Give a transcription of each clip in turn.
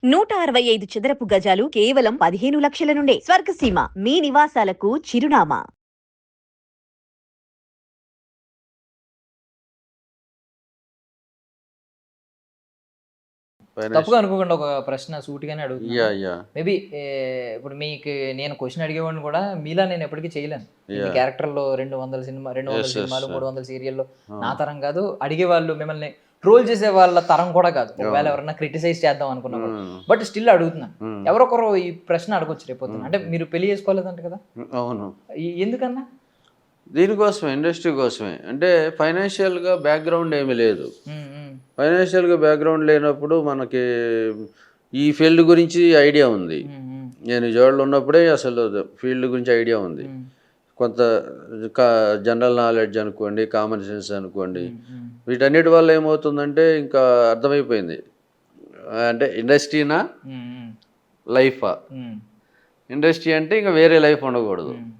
165 చదరపు గజాలు కేవలం 15 లక్షల నుండే స్వర్గసీమ మీ నివాసాలకు చిరునామా. తప్పుగా అనుకోకుండా ఒక ప్రశ్న సూటిగానే అడుగుతున్నా. యా యా మేబీ ఇప్పుడు మీకు నేను క్వశ్చన్ అడిగేవాడిని కూడా మీలా నేను ఎప్పటికీ చేయలేను. మీ Yeah. క్యారెక్టర్లో 200 Yes, సినిమాలు yes. 300 సీరియల్లో నా తరం కాదు. అడిగేవాళ్ళు మిమ్మల్ని ట్రోల్ చేసే వాళ్ళ తరం కూడా కాదు. ఒకవేళ ఎవరన్నా క్రిటిసైజ్ చేద్దాం అనుకున్నా బట్ స్టిల్ అడుగుతున్నాను. ఎవరొకరు ఈ ప్రశ్న అడగొచ్చు రేపొద్దున. అంటే మీరు పెళ్లి చేసుకోలేదంట కదా, అవును. ఎందుకన్నా? దీనికోసమే, ఇండస్ట్రీ కోసమే. అంటే ఫైనాన్షియల్గా బ్యాక్గ్రౌండ్ ఏమీ లేదు. ఉమ్, ఉమ్, ఫైనాన్షియల్గా బ్యాక్గ్రౌండ్ లేనప్పుడు మనకి ఈ ఫీల్డ్ గురించి ఐడియా ఉంది. ఉమ్, ఉమ్, నేను విజయవాడలో ఉన్నప్పుడే అసలు ఫీల్డ్ గురించి ఐడియా ఉంది. ఉమ్, కొంత జనరల్ నాలెడ్జ్ అనుకోండి, కామన్ సెన్స్ అనుకోండి, ఉమ్, వీటన్నిటి వల్ల ఏమవుతుందంటే ఇంకా అర్థమైపోయింది. అంటే ఇండస్ట్రీనా ఉమ్, ఉమ్, లైఫా? ఉమ్, ఇండస్ట్రీ అంటే ఇంకా వేరే లైఫ్ ఉండకూడదు. ఉమ్,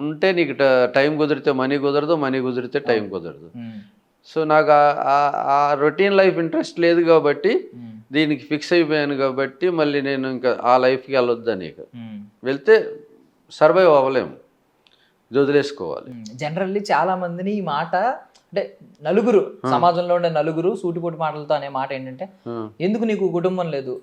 ఉంటే నీకు టైం కుదిరితే మనీ కుదరదు, మనీ కుదిరితే టైం కుదరదు. ఉమ్, సో నాకు ఆ రొటీన్ లైఫ్ ఇంట్రెస్ట్ లేదు కాబట్టి ఉమ్, దీనికి ఫిక్స్ అయిపోయాను కాబట్టి మళ్ళీ నేను ఇంకా ఆ లైఫ్కి వెళ్ళొద్దని. ఇక ఉమ్. వెళ్తే సర్వైవ్ అవ్వలేము, ఇది వదిలేసుకోవాలి. జనరల్లీ చాలా మందిని ఈ మాట, అంటే నలుగురు సమాజంలో ఉండే నలుగురు సూటిపోటి మాటలతో అనే మాట ఏంటంటే, ఎందుకు నీకు కుటుంబం లేదు,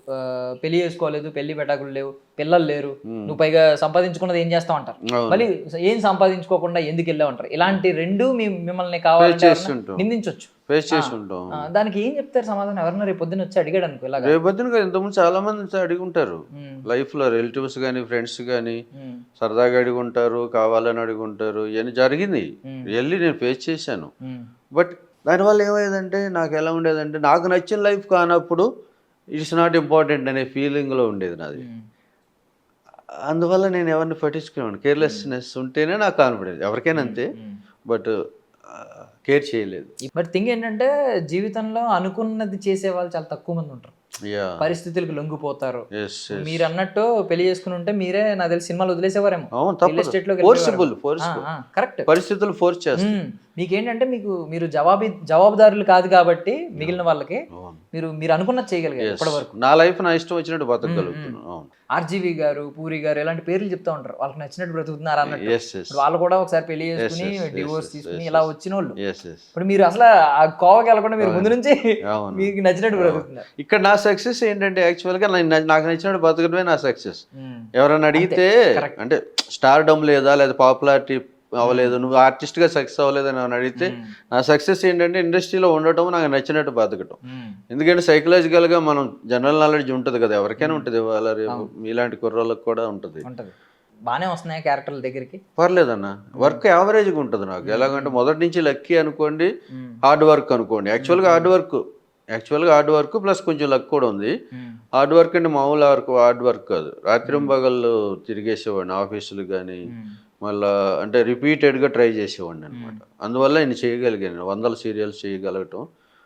పెళ్లి చేసుకోలేదు, పెళ్లి పెటాకులు లేవు, పిల్లలు లేరు, నువ్వు పైగా సంపాదించుకున్నది ఏం చేస్తావు అంటారు. అవును. మళ్ళీ ఏం సంపాదించుకోకుండా ఎందుకు వెళ్ళావు అంటారు. ఇలాంటి రెండు మిమ్మల్ని కావాలంటే చేస్తుంటాం. నిందించవచ్చు. ఫేస్ చేసి ఉంటాం. దానికి ఏం చెప్తారు సమాధానం? ఎవరన్నా రేపు పొద్దున్న వచ్చి అడిగాడు అనుకో ఇలాగా. రేపొద్దున ఇంతకుముందు చాలా మంది అడిగి ఉంటారు. లైఫ్లో రిలేటివ్స్ కానీ ఫ్రెండ్స్ కానీ సరదాగా అడిగి ఉంటారు, కావాలని అడిగి ఉంటారు. ఇవన్నీ జరిగింది, వెళ్ళి నేను ఫేస్ చేశాను. బట్ దానివల్ల ఏమయ్యేదంటే నాకు ఎలా ఉండేదంటే, నాకు నచ్చిన లైఫ్ కానప్పుడు ఇట్స్ నాట్ ఇంపార్టెంట్ అనే ఫీలింగ్లో ఉండేది నాది. అందువల్ల నేను ఎవరిని పట్టించుకునేవాడిని. కేర్లెస్నెస్ ఉంటేనే నాకు కాన్ఫిడెన్స్, ఎవరికైనా అంతే. బట్ కేర్ చేయలేదు. బట్ థింగ్ ఏంటంటే, జీవితంలో అనుకున్నది చేసే వాళ్ళు చాలా తక్కువ మంది ఉంటారు. పరిస్థితులకు లొంగిపోతారు. మీరు అన్నట్టు పెళ్లి చేసుకుని ఉంటే మీరే నాకు తెలిసి సినిమాలు వదిలేసేవారేమో. కరెక్ట్. పరిస్థితులు ఫోర్స్ చేస్తాయి. మీకేంటంటే మీరు జవాబుదారులు కాదు కాబట్టి మిగిలిన వాళ్ళకి మీరు అనుకున్నది చేయగలిగారు ఇప్పటి వరకు. నా లైఫ్ నా ఇష్టం వచ్చినట్టు బతకగలుగుతున్నాను. ఆర్జీవి గారు, పూరి గారు ఇలాంటి పేర్లు చెప్తా ఉంటారు, వాళ్ళకి నచ్చినట్టు బ్రతుకుతున్నారు అన్నట్టు. వాళ్ళు కూడా ఒకసారి పెళ్లి చేసుకుని డివోర్స్ తీసుకుని ఇలా వచ్చిన వాళ్ళు. ఇప్పుడు మీరు అసలు ఆ కోవకి వెళ్ళకుండా మీరు ముందు నుంచి మీకు నచ్చినట్టు బ్రతుకుతున్నారు. ఇక్కడ నా సక్సెస్ ఏంటంటే, యాక్చువల్గా నాకు నచ్చినట్టు బతకడమే నా సక్సెస్. ఎవరైనా అడిగితే అంటే స్టార్డమ్ లేదా పాపులారిటీ అవ్వలేదు, నువ్వు ఆర్టిస్ట్గా సక్సెస్ అవ్వలేదు అని అడిగితే, నా సక్సెస్ ఏంటంటే ఇండస్ట్రీలో ఉండటం, నాకు నచ్చినట్టు బతకటం. ఎందుకంటే సైకలాజికల్గా మనం జనరల్ నాలెడ్జ్ ఉంటుంది కదా, ఎవరికైనా ఉంటుంది, వాళ్ళ మీలాంటి కుర్రోళ్ళకి కూడా ఉంటుంది. బాగానే వస్తున్నాయి క్యారెక్టర్ల దగ్గరికి. పర్లేదన్న, వర్క్ యావరేజ్గా ఉంటుంది నాకు. ఎలాగంటే మొదటి నుంచి లక్కీ అనుకోండి, హార్డ్ వర్క్ అనుకోండి. యాక్చువల్గా హార్డ్ వర్క్ ప్లస్ కొంచెం లక్ కూడా ఉంది. హార్డ్ వర్క్ అంటే మామూలు హార్డ్ వర్క్ కాదు. రాత్రింబగళ్ళు తిరిగేసేవాడిని ఆఫీసులు కానీ, మళ్ళీ అంటే రిపీటెడ్గా ట్రై చేసేవాడిని అనమాట. అందువల్ల నేను చేయగలిగాను 100 సీరియల్స్ చేయగలగటం.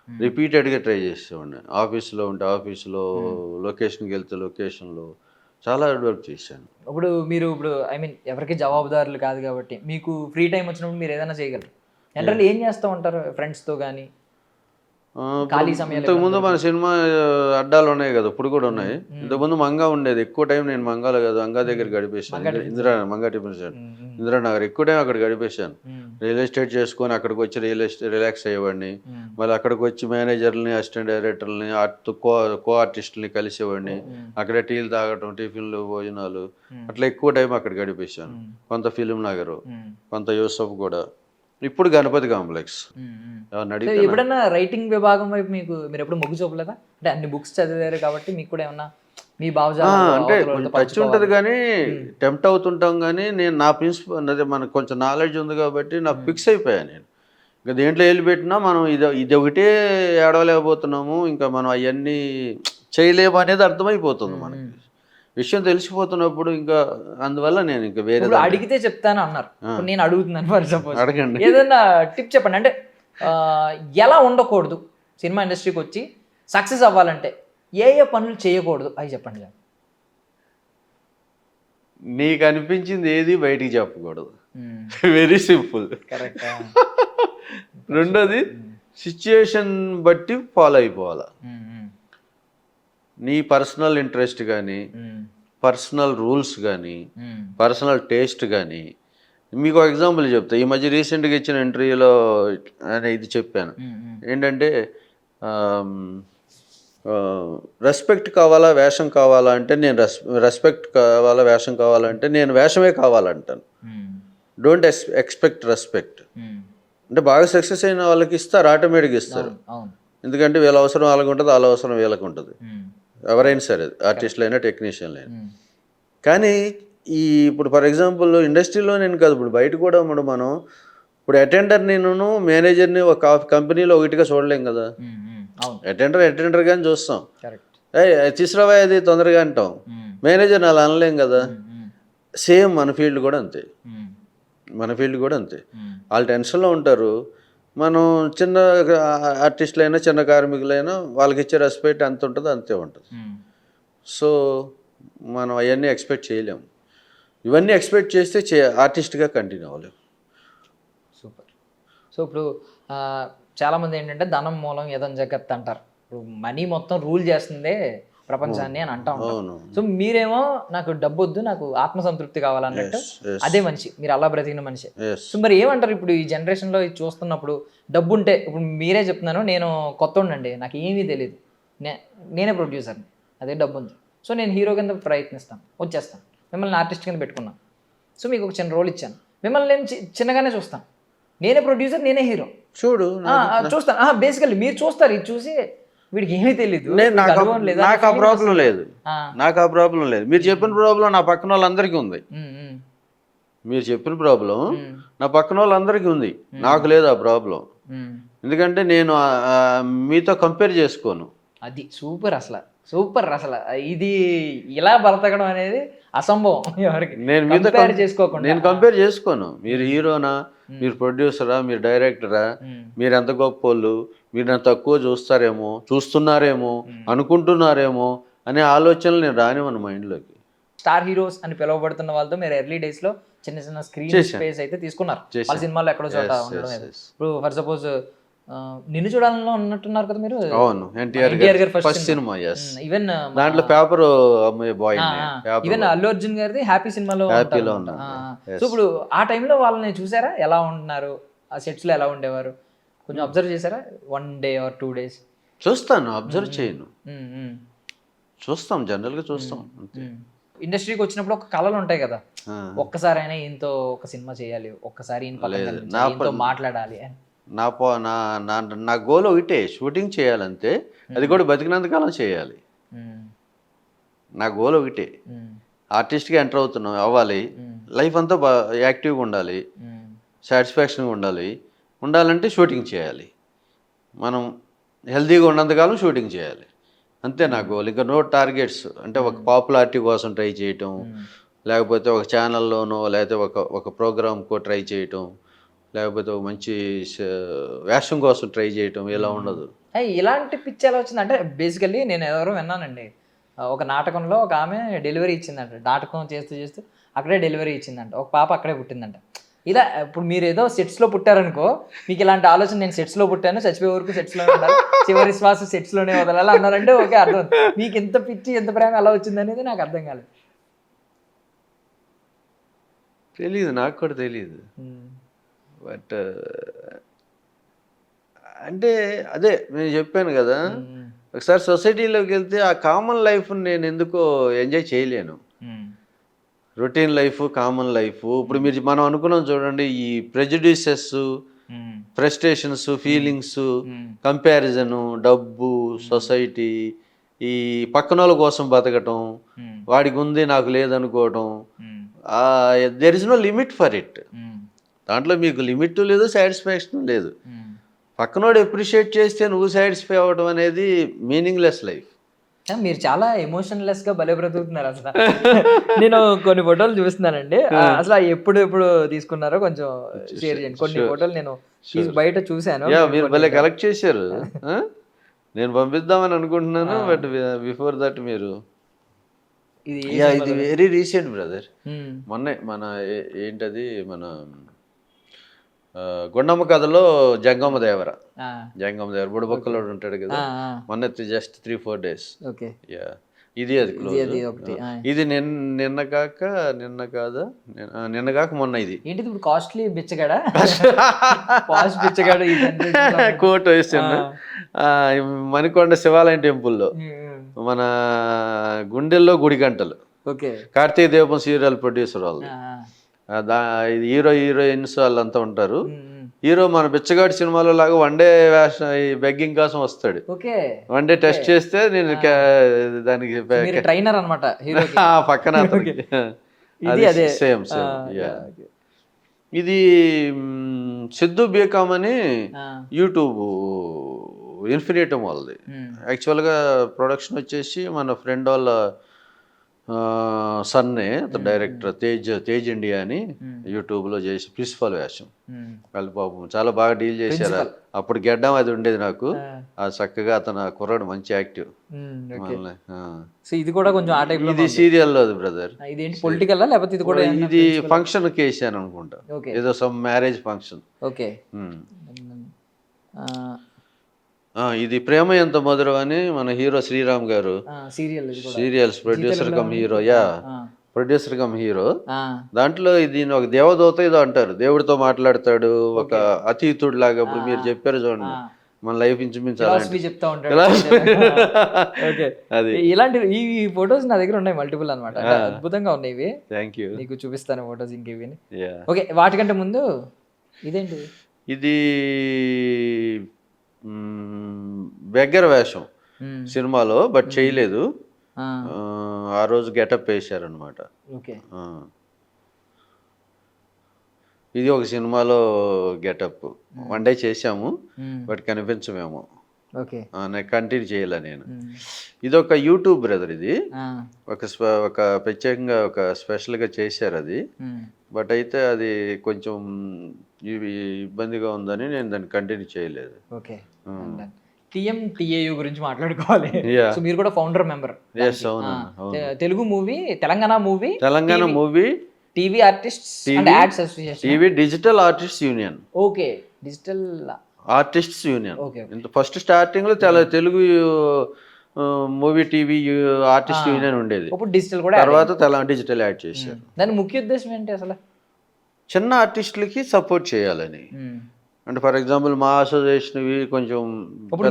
రిపీటెడ్గా ట్రై చేసేవాడిని. ఆఫీస్లో ఉంటే ఆఫీస్లో, లొకేషన్కి వెళ్తే లొకేషన్లో చాలా హార్డ్ వర్క్ చేశాను. మీరు ఐ మీన్ ఎవరికి జవాబుదారులు కాదు కాబట్టి మీకు ఫ్రీ టైం వచ్చినప్పుడు మీరు ఏదైనా చేయగలరు. జనరల్ ఏం చేస్తూ ఉంటారు ఫ్రెండ్స్తో కానీ ఖాళీ సమయంలో? ఇంతకుముందు మన సినిమా అడ్డాలు ఉన్నాయి కదా, ఇప్పుడు కూడా ఉన్నాయి. ఇంతకుముందు మంగా ఉండేది, ఎక్కువ టైం నేను మంగాలో కదా, మంగా దగ్గర గడిపేశాను. మంగా టిఫిన్ సెంటర్, ఇందిరానగర్, ఎక్కువ టైం అక్కడ గడిపేశాను. రియల్ ఎస్టేట్ చేసుకొని అక్కడికి వచ్చి రిలాక్స్ అయ్యేవాడిని. మళ్ళీ అక్కడికి వచ్చి మేనేజర్ని, అసిస్టెంట్ డైరెక్టర్ని, కో ఆర్టిస్టులని కలిసేవాడిని. అక్కడే టీలు తాగటం, టిఫిన్లు, భోజనాలు, అట్లా ఎక్కువ టైం అక్కడ గడిపేశాను. కొంత ఫిలిం నగరు, కొంత యూసఫ్ కూడా, ఇప్పుడు గణపతి కాంప్లెక్స్. ఎప్పుడన్నా రైటింగ్ విభాగం వైపు మీరు ఎప్పుడు మొగ్గు చూపలేదా? అంటే అన్ని బుక్స్ చదివారు కాబట్టి మీకు కూడా ఏమన్నా మీ అంటే టచ్ ఉంటుంది కానీ టెంప్ట్ అవుతుంటాం. కానీ నేను నా ప్రిన్సిపల్ అదే, మనకు కొంచెం నాలెడ్జ్ ఉంది కాబట్టి నాకు ఫిక్స్ అయిపోయాను. నేను ఇంకా దేంట్లో వెళ్ళి పెట్టినా మనం ఇది ఒకటే ఏడవలేకపోతున్నాము, ఇంకా మనం అవన్నీ చేయలేము అనేది అర్థమైపోతుంది మనకి. విషయం తెలిసిపోతున్నప్పుడు ఇంకా అందువల్ల నేను ఇంకా వేరే అడిగితే చెప్తాను అన్నారు. నేను అడుగుతున్నాను, ఫర్ సపోజ్ అడగండి, ఏదైనా టిప్ చెప్పండి. అంటే ఎలా ఉండకూడదు సినిమా ఇండస్ట్రీకి వచ్చి సక్సెస్ అవ్వాలంటే, ఏ పనులు చేయకూడదు అవి చెప్పండి. నీకు అనిపించింది ఏది బయటికి చెప్పకూడదు, వెరీ సింపుల్. కరెక్ట్. రెండోది సిచ్యుయేషన్ బట్టి ఫాలో అయిపోవాలి. నీ పర్సనల్ ఇంట్రెస్ట్ కానీ, పర్సనల్ రూల్స్ కానీ, పర్సనల్ టేస్ట్ కానీ. మీకు ఒక ఎగ్జాంపుల్ చెప్తా. ఈ మధ్య రీసెంట్గా ఇచ్చిన ఇంటర్వ్యూలో ఇది చెప్పాను. ఏంటంటే రెస్పెక్ట్ కావాలా వేషం కావాలా అంటే నేను రెస్పెక్ట్ కావాలా వేషం కావాలంటే నేను వేషమే కావాలంటాను. Don't expect respect. అంటే బాగా సక్సెస్ అయిన వాళ్ళకి ఇస్తారు, ఆటోమేటిక్గా ఇస్తారు. ఎందుకంటే వీళ్ళ అవసరం వాళ్ళకి ఉంటుంది, వాళ్ళ అవసరం వీళ్ళకి ఉంటుంది. ఎవరైనా సరే, ఆర్టిస్టులు అయినా టెక్నీషియన్లు అయినా. కానీ ఇప్పుడు ఫర్ ఎగ్జాంపుల్ ఇండస్ట్రీలో నేను కాదు, ఇప్పుడు బయట కూడా మనం ఇప్పుడు అటెండర్ నేను మేనేజర్ని ఒక కంపెనీలో ఒకటిగా చూడలేం కదా. అటెండర్ కానీ చూస్తాం, తీసుకురావా అది తొందరగా అంటాం. మేనేజర్ని అలా అనలేం కదా. సేమ్ మన ఫీల్డ్ కూడా అంతే. వాళ్ళు టెన్షన్లో ఉంటారు. మనం చిన్న ఆర్టిస్టులైనా చిన్న కార్మికులైనా వాళ్ళకి ఇచ్చే రెస్పెక్ట్ ఎంత ఉంటుందో అంతే ఉంటుంది. సో మనం అవన్నీ ఎక్స్పెక్ట్ చేయలేము. ఇవన్నీ ఎక్స్పెక్ట్ చేస్తే ఆర్టిస్ట్గా కంటిన్యూ అవ్వలేము. సూపర్. సో ఇప్పుడు చాలామంది ఏంటంటే ధనం మూలం ఏదైనా జగత్ అంటారు. ఇప్పుడు మనీ మొత్తం రూల్ చేస్తుందే ప్రపంచాన్ని అని అంటా ఉంటారు. సో మీరేమో నాకు డబ్బు వద్దు, నాకు ఆత్మసంతృప్తి కావాలన్నట్టు అదే మనిషి, మీరు అలా బ్రతికిన మనిషి. సో మరి ఏమంటారు ఇప్పుడు ఈ జనరేషన్లో ఇది చూస్తున్నప్పుడు? డబ్బు ఉంటే, ఇప్పుడు మీరే చెప్తున్నాను, నేను కొత్త ఉండండి, నాకు ఏమీ తెలియదు, నేనే ప్రొడ్యూసర్ని, అదే డబ్బు ఉంది, సో నేను హీరో కింద ప్రయత్నిస్తాను, వచ్చేస్తాను, మిమ్మల్ని ఆర్టిస్ట్ కింద పెట్టుకున్నాను, సో మీకు ఒక చిన్న రోల్ ఇచ్చాను, మిమ్మల్ని నేను చిన్నగానే చూస్తాను, నేనే ప్రొడ్యూసర్, నేనే హీరో, చూడు చూస్తాను. బేసికల్లీ మీరు చూస్తారు, ఇది చూసి వీడికి ఏమీ తెలియదు, నాకు ఆ ప్రాబ్లం లేదు. మీరు చెప్పిన ప్రాబ్లం నా పక్కన వాళ్ళందరికీ ఉంది. నా పక్కన వాళ్ళందరికీ ఉంది, నాకు లేదు ఆ ప్రాబ్లం. ఎందుకంటే నేను మీతో కంపేర్ చేసుకోను. అది సూపర్. అసలు ఇది ఇలా బ్రతకడం అనేది అసంభవం. ఎవరికి నేను మీతో చేసుకోకుండా నేను కంపేర్ చేసుకోను. మీరు హీరోనా, మీరు ప్రొడ్యూసరా, మీరు డైరెక్టరా, మీరు ఎంత గొప్పోళ్ళు, మీరు నన్ను తక్కువ చూస్తున్నారేమో అనుకుంటున్నారేమో అనే ఆలోచనలు నేను రానివ్వను మైండ్లోకి. స్టార్ హీరోస్ అని పిలువబడుతున్న వాళ్ళతో మీరు ఎర్లీ డేస్ లో చిన్న స్క్రీన్ స్పేస్ అయితే తీసుకున్నారు. వాళ్ళ సినిమాలో ఎక్కడో చోట ఉండడం. ఇప్పుడు ఫర్ సపోజ్ నిన్ను చూడాలలో ఉన్నట్టున్నారు కదా మీరు. అవును, ఎన్టీఆర్ గారి ఫస్ట్ సినిమా. ఈవెన్ దాంట్లో paper boy, even Allu Arjun గారిది హ్యాపీ సినిమాలో. సో ఇప్పుడు ఆ టైంలో వాళ్ళని చూసారా, ఎలా ఉంటున్నారు, ఆ సెట్స్ లో ఎలా ఉండేవారు, కొంచెం అబ్జర్వ్ చేశారా? 1 day or 2 days చూస్తాను, అబ్జర్వ్ చేయను, చూస్తాం, జనరల్గా చూస్తాం. ఇండస్ట్రీకి వచ్చినప్పుడు ఒక కళలు ఉంటాయి కదా, ఒక్కసారి అయినా ఈయనతో ఒక సినిమా చేయాలి, ఒక్కసారి ఈయనతో మాట్లాడాలి. నా గోల్ ఒకటే, షూటింగ్ చేయాలంతే. అది కూడా బతికినంతకాలం చేయాలి. నా గోల్ ఒకటే, ఆర్టిస్ట్గా ఎంటర్ అవ్వాలి, లైఫ్ అంతా యాక్టివ్గా ఉండాలి, సాటిస్ఫాక్షన్గా ఉండాలంటే షూటింగ్ చేయాలి. మనం హెల్తీగా ఉన్నంతకాలం షూటింగ్ చేయాలి, అంతే నా గోల్. ఇంకా నో టార్గెట్స్. అంటే ఒక పాపులారిటీ కోసం ట్రై చేయటం, లేకపోతే ఒక ఛానల్లోనో లేకపోతే ఒక ప్రోగ్రామ్కో ట్రై చేయటం, లేకపోతే ఒక మంచి వేషం కోసం ట్రై చేయటం, ఇలా ఉండదు. ఇలాంటి పిచ్చి ఎలా వచ్చింది అంటే, బేసికల్లీ నేను ఎవరో విన్నానండి, ఒక నాటకంలో ఒక ఆమె డెలివరీ ఇచ్చిందంట, నాటకం చేస్తూ అక్కడే డెలివరీ ఇచ్చిందంట, ఒక పాప అక్కడే పుట్టిందంట. ఇలా ఇప్పుడు మీరు ఏదో సెట్స్లో పుట్టారనుకో, మీకు ఇలాంటి ఆలోచన, నేను సెట్స్లో పుట్టాను, చచ్చిపోయే వరకు సెట్స్లోనే ఉండాలి, చివరి శ్వాస సెట్స్లోనే వదలాలి అన్నారంటే ఓకే, అర్థం. మీకు ఎంత పిచ్చి, ఎంత ప్రేమ ఎలా వచ్చింది అనేది నాకు అర్థం కాలేదు. తెలీదు, నాకు కూడా తెలీదు. బట్ అంటే అదే నేను చెప్పాను కదా, ఒకసారి సొసైటీలోకి వెళ్తే ఆ కామన్ లైఫ్ని నేను ఎందుకో ఎంజాయ్ చేయలేను. Routine life, common life. ఇప్పుడు మనం అనుకున్నాం చూడండి, ఈ ప్రెజుడిసెస్, ఫ్రస్ట్రేషన్స్, ఫీలింగ్స్, కంపారిజను, డబ్బు, సొసైటీ, ఈ పక్కన వాళ్ళ కోసం బతకటం, వాడికి ఉంది నాకు లేదనుకోవటం, there is no limit for it. దాంట్లో మీకు లిమిట్ లేదు, సాటిస్ఫాక్షన్ లేదు. పక్కనోడు ఎప్రిషియేట్ చేస్తే నువ్వు సాటిస్ఫై అవ్వడం అనేది మీనింగ్లెస్ లైఫ్. మీరు చాలా ఎమోషన్లెస్ గా భలే బ్రతుకుతున్నారు అసలు. నేను కొన్ని ఫోటోలు చూస్తున్నానండి, అసలు ఎప్పుడు తీసుకున్నారో కొంచెం షేర్ చేయండి. కొన్ని ఫోటోలు నేను బయట చూశాను, మీరు భలే కలెక్ట్ చేశారు. నేను పంపిద్దామని అనుకుంటున్నాను, బట్ బిఫోర్ దట్ మీరు ఇది వెరీ రీసెంట్ బ్రదర్. మొన్నే మన ఏంటది, మన గుండమ్మ కథలో జంగమ్మ దేవర ఆ, బుడబొక్కలో ఉంటాడు కదా, ఆ, ఆ, మొన్న జస్ట్ 3-4 days. ఓకే. యా ఇది అది క్లోజ్. అది ఒకటి. ఇది నిన్న కాక మొన్న ఇది ఏంటిది ఇప్పుడు కాస్ట్లీ బిచ్చగాడా? పాష్ బిచ్చగాడు ఈ generation లో. కోట్ వేసాను. మణికొండ శివాలయం టెంపుల్లో మన గుండెల్లో గుడి గంటలు, ఓకే. కార్తీక దీపం సీరియల్ ప్రొడ్యూసర్ వాళ్ళు, ఆ, ఇది హీరోయిన్స్ వాళ్ళంతా ఉంటారు. ఉమ్, ఉమ్. హీరో మన బిచ్చగాడి సినిమాలో లాగా వన్ డే వేషం ఈ బెగ్గింగ్ కోసం వస్తాడు. ఓకే. వన్ డే టెస్ట్ చేస్తే నేను దానికి మీరు ట్రైనర్ అన్నమాట హీరోకి. పక్కన అతనికి. ఇది అదే సేమ్ ఇది సిద్ధు బీకామ్ అని యూట్యూబ్ ఇన్ఫినిటమ్ వాళ్ళది. యాక్చువల్గా ప్రొడక్షన్ వచ్చేసి మన ఫ్రెండ్ వాళ్ళ సన్నే, డైరెక్టర్ తేజ్ ఇండియా అని యూట్యూబ్లో చేసి ప్రిన్సిపల్ వేషం. వాళ్ళు పాపం చాలా బాగా డీల్ చేశారు. అప్పుడు గెడ్డం అది ఉండేది నాకు. చక్కగా అతను కుర్రాడు మంచి యాక్టివ్. సో ఇది కూడా కొంచెం ఆ టైప్. ఇది సీరియల్లో బ్రదర్. ఇది ఏంటి పొలిటికల్ లేకపోతే ఇది కూడా? ఇది ఫంక్షన్ కేసాను అనుకుంటా, ఏదో సమ్ మ్యారేజ్ ఫంక్షన్. ఓకే. ఇది ప్రేమ ఎంత మధురం అని మన హీరో శ్రీరామ్ గారు serials producer come hero. Producer come hero. దాంట్లో ఇది ఒక దేవదూత ఏదో అంటారు, దేవుడితో మాట్లాడతాడు, ఒక అతీతుడు లాగా. ఇప్పుడు మీరు చెప్పారు చూడండి, మన లైఫ్ ఇంచుమించాలి చెప్తా ఉంటాడు. అది ఇలాంటి ఈ ఫొటోస్ నా దగ్గర ఉన్నాయి మల్టిపుల్ అన్నమాట. అద్భుతంగా ఉన్నాయి ఇవి. Thank you. నీకు చూపిస్తాను ఫొటోస్ ఇంకేవి. ఓకే, వాటికంటే ముందు ఇదేంటి? ఇది బెగ్గర వేషం సినిమాలో, బట్ చేయలేదు. ఆ రోజు గెటప్ వేశారనమాట. ఇది ఒక సినిమాలో గెటప్. వన్ డే చేసాము, బట్ కనిపించమేమో. కంటిన్యూ చేయాల నేను. ఇది ఒక యూట్యూబ్ బ్రదర్. ఇది ఒక ప్రత్యేకంగా ఒక స్పెషల్గా చేశారు అది. బట్ అయితే అది కొంచెం ఇబ్బందిగా ఉందని నేను దాన్ని కంటిన్యూ చేయలేదు. ఓకే. TMTAU గురించి మాట్లాడుకోవాలి. సో మీరు కూడా founder member. Telugu movie, Telangana movie TV artists and ads association, TV digital artists union. Okay, digital artists union. First starting లో Telugu movie TV artist union ఉండేది. డిజిటల్ కూడా, తర్వాత డిజిటల్ యాడ్ చేశారు. దాని ముఖ్య ఉద్దేశం ఏంటి అసలు? చిన్న ఆర్టిస్టులకి సపోర్ట్ చేయాలని. అంటే ఫర్ ఎగ్జాంపుల్ మా అసోసియేషన్ కొంచెం,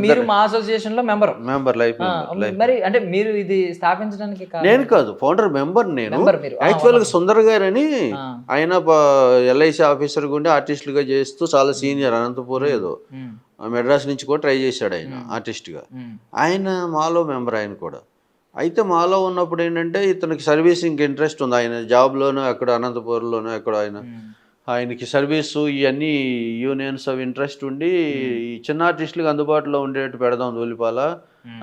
మీరు మా అసోసియేషన్ లో మెంబర్ లైఫ్ మరి అంటే మీరు ఇది స్థాపించడానికి నేను కాదు, ఫౌండర్ మెంబర్ నేను. యాక్చువల్ గా సుందర్ గారు అని ఆయన LIC ఆఫీసర్ గుండి ఆర్టిస్టులుగా చేస్తూ చాలా సీనియర్. అనంతపూర్ ఏదో మెడ్రాస్ నుంచి కూడా ట్రై చేశాడు ఆయన ఆర్టిస్ట్గా. ఆయన మాలో మెంబర్. ఆయన కూడా అయితే మాలో ఉన్నప్పుడు ఏంటంటే ఇతనికి సర్వీసింగ్ ఇంట్రెస్ట్ ఉంది. ఆయన జాబ్లోనూ అక్కడ అనంతపూర్లోనూ ఎక్కడ ఆయనకి సర్వీసు ఇవన్నీ యూనియన్స్ అవి ఇంట్రెస్ట్ ఉండి ఈ చిన్న ఆర్టిస్టులకు అందుబాటులో ఉండేట్టు పెడదాం ధూళిపాల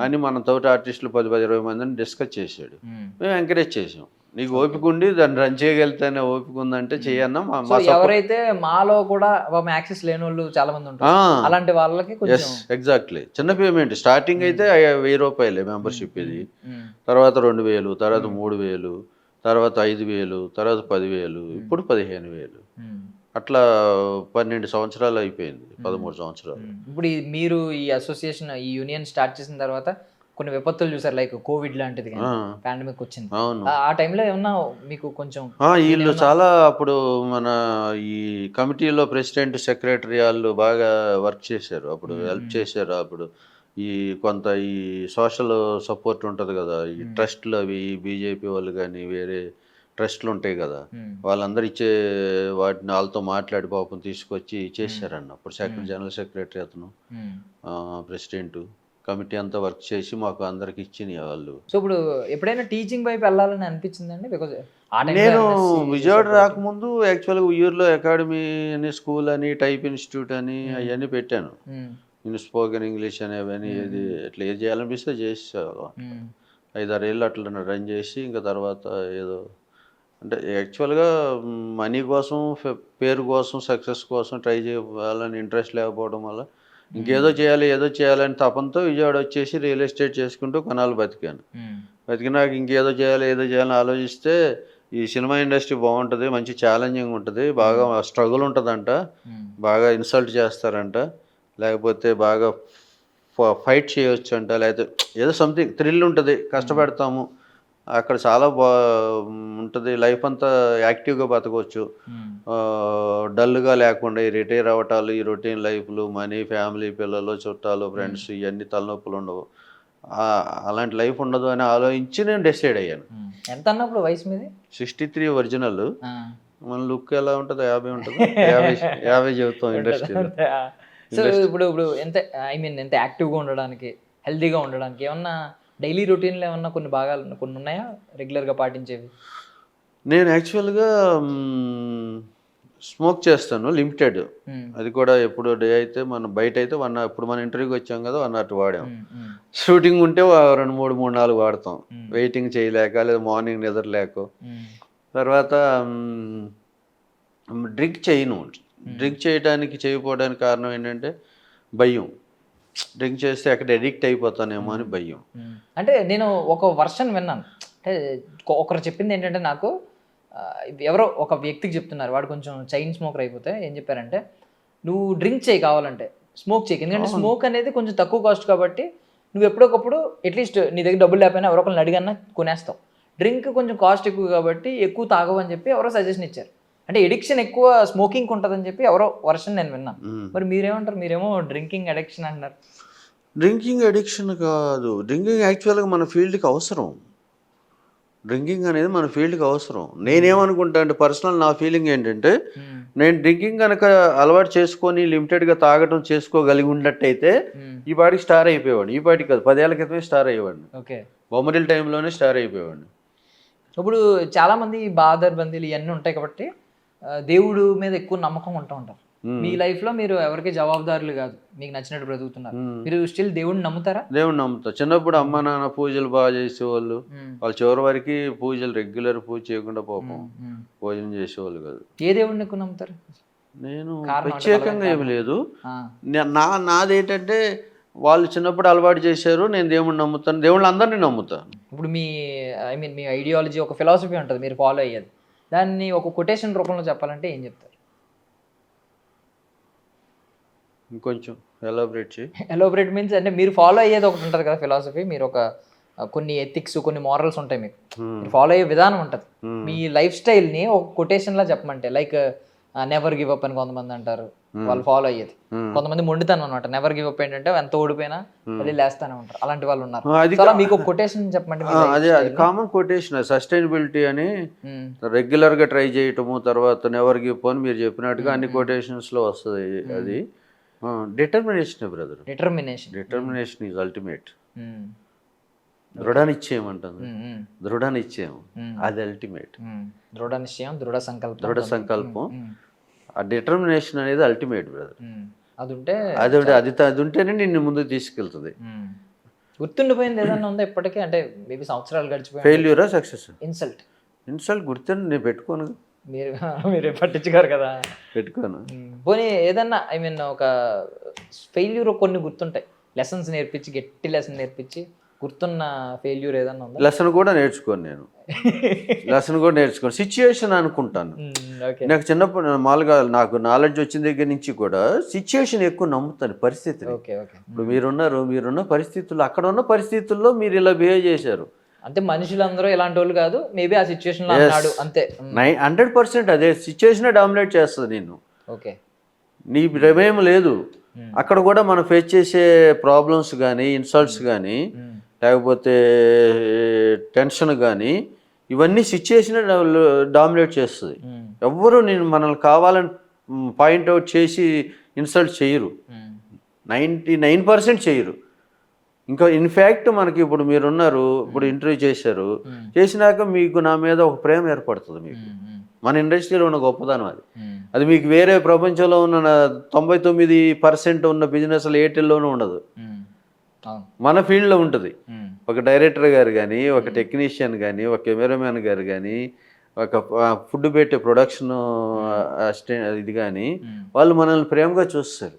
అని మన తోటి ఆర్టిస్టులు 10-20 మందిని డిస్కస్ చేశాడు. మేము ఎంకరేజ్ చేసాం. నీకు ఓపిక ఉండి దాన్ని రన్ చేయగలిగితేనే ఓపిక ఉందంటే చేయన్నా. ఎవరైతే మాలో కూడా యాక్సెస్ లేని వాళ్ళు చాలా మంది ఉంటారు, అలాంటి వాళ్ళకి ఎగ్జాక్ట్లీ చిన్న పేమెంట్. స్టార్టింగ్ అయితే 1000 రూపాయలే మెంబర్షిప్. ఇది తర్వాత 2000, తర్వాత 3000, తర్వాత 5000, తర్వాత 10,000, ఇప్పుడు 15,000. అట్లా 12 సంవత్సరాలు అయిపోయింది, 13 సంవత్సరాలు. ఇప్పుడు మీరు ఈ అసోసియేషన్, ఈ యూనియన్ స్టార్ట్ చేసిన తర్వాత కొన్ని విపత్తులు చూసారు, లైక్ కోవిడ్ లాంటిది, పాండమిక్ వచ్చింది. ఆ టైంలో ఏమన్నా మీకు కొంచెం వీళ్ళు చాలా అప్పుడు మన ఈ కమిటీలో ప్రెసిడెంట్ సెక్రటరీ వాళ్ళు బాగా వర్క్ చేశారు, అప్పుడు హెల్ప్ చేశారు. అప్పుడు ఈ కొంత ఈ సోషల్ సపోర్ట్ ఉంటుంది కదా, ఈ ట్రస్ట్లు అవి బీజేపీ వాళ్ళు కానీ వేరే ట్రస్ట్లు ఉంటాయి కదా, వాళ్ళందరూ ఇచ్చే వాటిని వాళ్ళతో మాట్లాడి పాపం తీసుకొచ్చి చేశారన్న. అప్పుడు జనరల్ సెక్రటరీ అతను, ప్రెసిడెంట్, కమిటీ అంతా వర్క్ చేసి మాకు అందరికి ఇచ్చింది వాళ్ళు. సో ఇప్పుడు ఎప్పుడైనా టీచింగ్ వైపు వెళ్ళాలని అనిపించిందండి? బికాజ్ నేను విజయవాడ రాకముందు యాక్చువల్గా ఉయ్యూరులో అకాడమీ అని, స్కూల్ అని, టైప్ ఇన్స్టిట్యూట్ అని అవన్నీ పెట్టాను. స్పోకెన్ ఇంగ్లీష్ అని అవన్నీ ఏది ఇట్లా ఏది చేయాలనిపిస్తే చేసేవాళ్ళం. 5-6 ఏళ్ళు అట్లా రన్ చేసి ఇంకా తర్వాత ఏదో అంటే యాక్చువల్గా మనీ కోసం, పేరు కోసం, సక్సెస్ కోసం ట్రై చేయాలని ఇంట్రెస్ట్ లేకపోవడం వల్ల ఇంకేదో చేయాలని తపంతో విజయవాడ వచ్చేసి రియల్ ఎస్టేట్ చేసుకుంటూ కొనాలి బతికాను. బతికినాక ఇంకేదో చేయాలని ఆలోచిస్తే ఈ సినిమా ఇండస్ట్రీ బాగుంటుంది, మంచి ఛాలెంజింగ్ ఉంటుంది, బాగా స్ట్రగుల్ ఉంటుందంట, బాగా ఇన్సల్ట్ చేస్తారంట, లేకపోతే బాగా ఫైట్ చేయొచ్చు అంట, లేకపోతే ఏదో సంథింగ్ థ్రిల్ ఉంటుంది, కష్టపడతాము అక్కడ చాలా ఉంటుంది, లైఫ్ అంతా యాక్టివ్గా బతకవచ్చు, డల్గా లేకుండా ఈ రిటైర్ అవ్వటాలు, ఈ రొటీన్ లైఫ్లు, మనీ, ఫ్యామిలీ, పిల్లలు, చుట్టాలు, ఫ్రెండ్స్ ఇవన్నీ తలనొప్పులు ఉండవు, అలాంటి లైఫ్ ఉండదు అని ఆలోచించి నేను డిసైడ్ అయ్యాను. ఎంత అన్నప్పుడు వయసు మీది? 63 ఒరిజినల్. మన లుక్ ఎలా ఉంటుంది? 50 ఉంటుంది, 50 చెబుతాం ఇండస్ట్రీలో. సో ఇప్పుడు ఇప్పుడు ఎంత ఎంత యాక్టివ్గా ఉండడానికి, హెల్తీగా ఉండడానికి ఏమన్నా డైలీ రొటీన్లో ఏమన్నా కొన్ని భాగాలు కొన్ని ఉన్నాయా రెగ్యులర్గా పాటించేవి? నేను యాక్చువల్గా స్మోక్ చేస్తాను లిమిటెడ్, అది కూడా ఎప్పుడు డే అయితే మనం బయట అయితే ఇప్పుడు మన ఇంటర్వ్యూకి వచ్చాం కదా 1 or 2 వాడాం, షూటింగ్ ఉంటే 2, 3, 4 వాడతాం, వెయిటింగ్ చేయలేక లేదా మార్నింగ్ నిద్రలేక. తర్వాత డ్రింక్ చేయను, డ్రింక్ చేయకపోవడానికి కారణం ఏంటంటే భయం, డ్రింక్ చేస్తే అక్కడ ఎడిక్ట్ అయిపోతానేమో అని భయం. అంటే నేను ఒక వర్షన్ విన్నాను, అంటే ఒకరు చెప్పింది ఏంటంటే నాకు, ఎవరో ఒక వ్యక్తికి చెప్తున్నారు, వాడు కొంచెం చైన్ స్మోకర్ అయిపోతే ఏం చెప్పారంటే, నువ్వు డ్రింక్ చేయి కావాలంటే, స్మోక్ చేయి, ఎందుకంటే స్మోక్ అనేది కొంచెం తక్కువ కాస్ట్ కాబట్టి నువ్వు ఎప్పుడొకప్పుడు అట్లీస్ట్ నీ దగ్గర డబ్బులు లేకపోయినా ఎవరో ఒకరిని అడిగన్నా కొనేస్తావు. డ్రింక్ కొంచెం కాస్ట్ ఎక్కువ కాబట్టి ఎక్కువ తాగవు అని చెప్పి ఎవరో సజెషన్ ఇచ్చారు. అంటే ఎడిక్షన్ ఎక్కువ స్మోకింగ్ ఉంటుందని చెప్పి ఎవరో వర్షన్ నేను విన్నాను. మరి మీరేమంటారు? మీరేమో డ్రింకింగ్ అడిక్షన్ అంటున్నారు. డ్రింకింగ్ అడిక్షన్ కాదు, డ్రింకింగ్ యాక్చువల్గా మన ఫీల్డ్కి అవసరం, డ్రింకింగ్ అనేది మన ఫీల్డ్కి అవసరం. నేనేమనుకుంటా అంటే పర్సనల్ నా ఫీలింగ్ ఏంటంటే, నేను డ్రింకింగ్ కనుక అలవాటు చేసుకొని లిమిటెడ్గా తాగడం చేసుకోగలిగి ఉన్నట్టయితే ఈ పాటికి స్టార్ అయిపోయేవాడిని. ఈ పాటికి కాదు, 10 ఏళ్ల క్రితమే స్టార్ అయ్యేవాడిని. ఓకే, బొమ్మరిల్ టైంలోనే స్టార్ అయిపోయేవాడిని. ఇప్పుడు చాలామంది బాదర్ బందీలు ఇవన్నీ ఉంటాయి కాబట్టి దేవుడు మీద ఎక్కువ నమ్మకం ఉంటూ ఉంటారు. మీ లైఫ్లో మీరు ఎవరికి జవాబుదారులు కాదు, మీకు నచ్చినట్టు బ్రతుకుతున్నారు, మీరు స్టిల్ దేవుడిని నమ్ముతారా? దేవుడిని నమ్ముతా. చిన్నప్పుడు అమ్మ నాన్న పూజలు బాగా చేసేవాళ్ళు, వాళ్ళు చివరి వరకు పూజలు రెగ్యులర్ పూజ చేయకుండా పాపం భోజనం చేసేవాళ్ళు కాదు. ఏ దేవుడిని ఎక్కువ నమ్ముతారు? నేను ప్రత్యేకంగా ఏమి లేదు, నాదేంటంటే వాళ్ళు చిన్నప్పుడు అలవాటు చేశారు, నేను దేవుడిని నమ్ముతాను, దేవుళ్ళు అందరినీ నమ్ముతాను. ఇప్పుడు మీ మీ ఐడియాలజీ ఒక ఫిలాసఫీ ఉంటుంది మీరు ఫాలో అయ్యేది, దాన్ని ఒక కొటేషన్ రూపంలో చెప్పాలంటే ఏం చెప్తారు? ఇంకొంచెం ఎలాబరేట్ చేయి. ఎలాబరేట్ మీన్స్ అంటే మీరు ఫాలో అయ్యేది ఒకటి ఉంటుంది కదా ఫిలాసఫీ, మీరు ఒక కొన్ని ఎథిక్స్ కొన్ని మారల్స్ ఉంటాయి, మీకు మీరు ఫాలో అయ్యే విధానం ఉంటుంది. మీ లైఫ్ స్టైల్ని ఒక కొటేషన్లా చెప్పమంటే, లైక్ నెవర్ గివ్ అప్ అని కొంతమంది అంటారు, వాళ్ళు ఫాలో అయ్యేది. కొంతమంది మొండితాను అనమాట, నెవర్ గివ్ అప్ ఏంటంటే ఎంత ఓడిపోయినా మళ్ళీ లేస్తానే ఉంటారు, అలాంటి వాళ్ళు ఉన్నారు. మీకు ఒక కొటేషన్ చెప్పమంటే? అదే అది కామన్ కొటేషన్, సస్టైనబిలిటీ అని రెగ్యులర్ గా ట్రై చేయటము, తర్వాత నెవర్ గివ్ అప్ అని మీరు చెప్పినట్టుగా అన్ని కొటేషన్స్ లో వస్తుంది. అది determination brother, determination is ultimate. దృఢ నిశ్చయం అంటుంది, దృఢ నిశ్చయం అది అల్టిమేట్. దృఢ నిశ్చయం, దృఢ సంకల్పం, ఆ డిటర్మినేషన్ అనేది అల్టిమేట్ బ్రదర్. అది ఉంటేనే నిన్ను ముందుకు తీసుకెళ్తుంది. గుర్తుండిపోయింది ఏదన్నా ఉందా ఇప్పటికీ? అంటే మేబీ సంవత్సరాలు గడిచిపోయి ఫెయిల్యూరా సక్సెస్? ఇన్సల్ట్ గుర్తుండి నేను పెట్టుకోను, మీరు పట్టించుకోరు కదా. పెట్టుకోను. పోనీ ఏదన్నా ఒక ఫెయిల్యూర్ కొన్ని గుర్తుంటాయి, లెసన్స్ నేర్పించి, గట్టి లెసన్ నేర్పించి గుర్తున్న ఫెయిల్యూర్ ఏదన్నా ఉందా? లెసన్ కూడా నేర్చుకోను నేను, లెసన్ కూడా నేర్చుకోను, సిచ్యుయేషన్ అనుకుంటాను. నాకు చిన్నప్పుడు మామూలుగా నాకు నాలెడ్జ్ వచ్చిన దగ్గర నుంచి కూడా సిచ్యుయేషన్ ఎక్కువ నమ్ముతాను, పరిస్థితులు. ఇప్పుడు మీరున్న పరిస్థితుల్లో, అక్కడ ఉన్న పరిస్థితుల్లో మీరు ఇలా బిహేవ్ చేశారు అంటే మనుషులందరూ ఇలాంటి వాళ్ళు కాదు, మేబీ ఆ సిచ్యుయేషన్ లో అన్నాడు అంతే. 100% అదే సిచ్యుయేషన్ డామినేట్ చేస్తుంది నిన్ను. ఓకే, నీ ప్రమేయం లేదు. అక్కడ కూడా మనం ఫేస్ చేసే ప్రాబ్లమ్స్ కానీ, ఇన్సల్ట్స్ కానీ, లేకపోతే టెన్షన్ కానీ, ఇవన్నీ సిచ్యుయేషన్ డామినేట్ చేస్తుంది. ఎవ్వరూ మనల్ని కావాలని పాయింట్అవుట్ చేసి ఇన్సల్ట్ చేయరు, 99% చేయరు. ఇంకా ఇన్ఫ్యాక్ట్ మనకి ఇప్పుడు మీరున్నారు, ఇప్పుడు ఇంటర్వ్యూ చేశారు, చేసినాక మీకు నా మీద ఒక ప్రేమ ఏర్పడుతుంది. మీకు మన ఇండస్ట్రీలో ఉన్న గొప్పదనం అది మీకు వేరే ప్రపంచంలో ఉన్న 99% ఉన్న బిజినెస్లు ఎయిర్టెల్లోనూ ఉండదు, మన ఫీల్డ్లో ఉంటుంది. ఒక డైరెక్టర్ గారు కానీ, ఒక టెక్నీషియన్ కానీ, ఒక కెమెరామ్యాన్ గారు కానీ, ఒక ఫుడ్ పెట్టే ప్రొడక్షన్ అసిస్టెంట్ ఇది కానీ, వాళ్ళు మనల్ని ప్రేమగా చూస్తారు.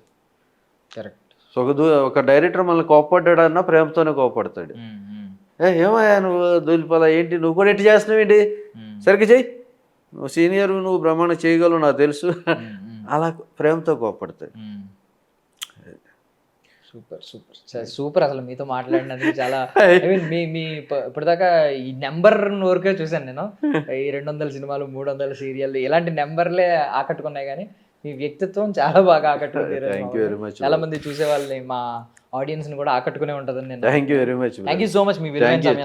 కరెక్ట్. ఒక డైరెక్టర్ మనల్ని కోపడ్డాడన్నా ప్రేమతోనే కోపడతాడు. ఏమయ్యా నువ్వు దూలిపాల ఏంటి, నువ్వు కూడా ఎట్టి చేస్తున్నావు ఏంటి, సరిగ్గా చెయ్యి, నువ్వు సీనియర్, నువ్వు బ్రహ్మాండం చేయగలవు నాకు తెలుసు. అలా ప్రేమతో కోపడతాయి. Super super super. అసలు మీతో మాట్లాడినందుకు చాలా ఐ మీన్ మీ ఇప్పటిదాకా ఈ నెంబర్ వరకే చూశాను నేను. ఈ 200 సినిమాలు, 300 సీరియల్, ఇలాంటి నెంబర్లే ఆకట్టుకున్నాయి, కానీ మీ వ్యక్తిత్వం చాలా బాగా ఆకట్టుకుంది. Thank you very much. చాలా మంది చూసే వాళ్ళని, మా ఆడియన్స్ ని కూడా ఆకట్టుకునే ఉంటుందని నేను. Thank you very much. Thank you so much. Me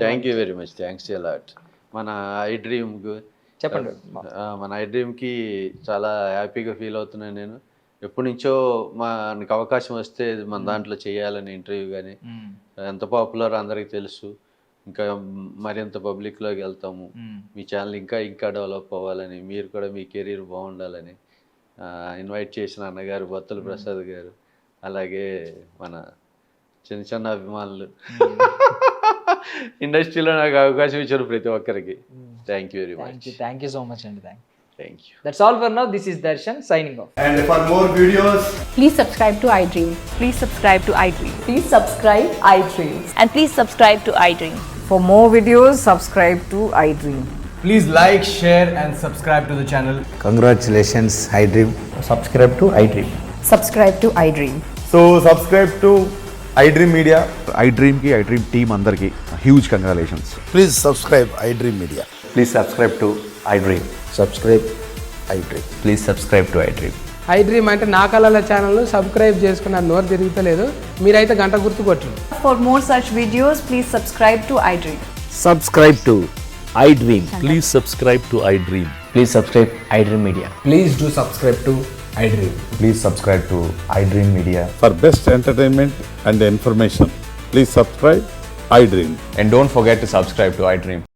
thank you very much. Thanks a lot. మన ఐ డ్రీమ్ చెప్పండి. మన ఐ డ్రీమ్కి చాలా హ్యాపీగా ఫీల్ అవుతున్నాను నేను. ఎప్పటి నుంచో మనకి అవకాశం వస్తే మన దాంట్లో చేయాలని ఇంటర్వ్యూ, కానీ ఎంత పాపులర్ అందరికీ తెలుసు, ఇంకా మరింత పబ్లిక్లోకి వెళ్తాము. మీ ఛానల్ ఇంకా ఇంకా డెవలప్ అవ్వాలని, మీరు కూడా మీ కెరీర్ బాగుండాలని ఇన్వైట్ చేసిన అన్నగారు బొత్తల ప్రసాద్ గారు, అలాగే మన చిన్న చిన్న అభిమానులు, ఇండస్ట్రీలో నాకు అవకాశం ఇచ్చారు ప్రతి ఒక్కరికి. Thank you very much. Thank you so much అండి. Thank you. That's all for now. This is Darshan signing off. And for more videos, Please subscribe to iDream. Please subscribe to iDream. Please subscribe iDream. And please subscribe to iDream. For more videos, subscribe to iDream. please like, share and subscribe to the channel. Congratulations, iDream. Subscribe to iDream. Subscribe to iDream. So subscribe to iDream Media. iDream की iDream team अंदर की huge congratulations. Please subscribe iDream Media. Please subscribe to iDream. Subscribe iDream. Please subscribe to iDream. iDream అంటే నా కళల channel subscribe చేసుకున్న నోరు తిరుగుతలేదు, మీరైతే గంట గుర్తు కొట్టండి. For more such videos, please subscribe to iDream. Subscribe to iDream. Please subscribe to iDream. Please subscribe iDream Media. Please do subscribe to iDream. Please subscribe to iDream Media. For best entertainment and information, please subscribe iDream. And don't forget to subscribe to iDream.